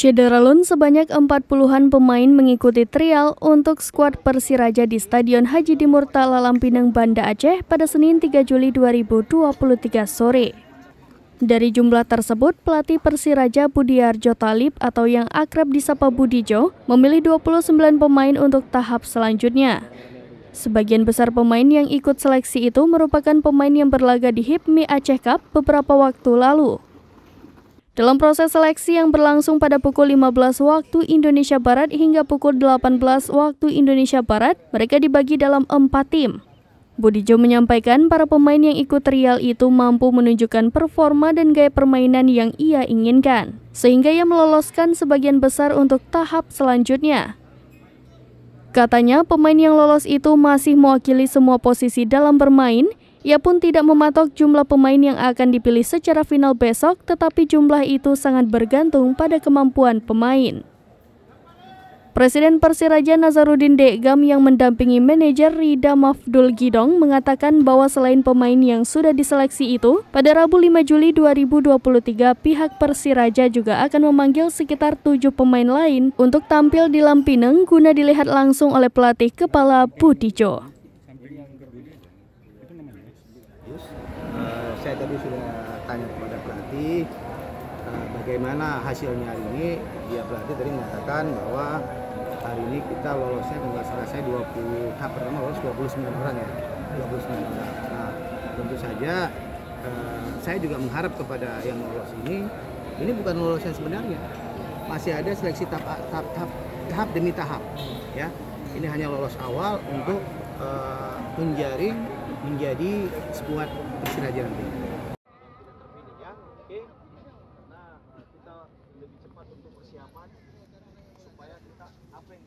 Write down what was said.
Syederalun sebanyak 40-an pemain mengikuti trial untuk skuad Persiraja di Stadion Haji Dimurtala Lampinang, Banda Aceh pada Senin 3 Juli 2023 sore. Dari jumlah tersebut, pelatih Persiraja Budiarjo Talib atau yang akrab disapa Budijo memilih 29 pemain untuk tahap selanjutnya. Sebagian besar pemain yang ikut seleksi itu merupakan pemain yang berlaga di HIPMI Aceh Cup beberapa waktu lalu. Dalam proses seleksi yang berlangsung pada pukul 15 waktu Indonesia Barat hingga pukul 18 waktu Indonesia Barat, mereka dibagi dalam 4 tim. Budijo menyampaikan para pemain yang ikut trial itu mampu menunjukkan performa dan gaya permainan yang ia inginkan, sehingga ia meloloskan sebagian besar untuk tahap selanjutnya. Katanya, pemain yang lolos itu masih mewakili semua posisi dalam bermain. Ia pun tidak mematok jumlah pemain yang akan dipilih secara final besok, tetapi jumlah itu sangat bergantung pada kemampuan pemain. Presiden Persiraja Nazarudin Dekgam yang mendampingi manajer Rida Mafdul Gidong mengatakan bahwa selain pemain yang sudah diseleksi itu, pada Rabu 5 Juli 2023 pihak Persiraja juga akan memanggil sekitar 7 pemain lain untuk tampil di Lampinang guna dilihat langsung oleh pelatih kepala Budijo. Saya tadi sudah tanya kepada pelatih bagaimana hasilnya hari ini. Dia pelatih tadi mengatakan bahwa hari ini kita lolosnya kalau salah saya 20 tahap pertama lolos 29 orang ya, 29 orang. Nah, tentu saja saya juga mengharap kepada yang lolos ini bukan lolos yang sebenarnya. Masih ada seleksi tahap demi tahap ya. Ini hanya lolos awal untuk menjadi skuad Persiraja nanti. Nah, kita lebih cepat untuk persiapan supaya kita apa yang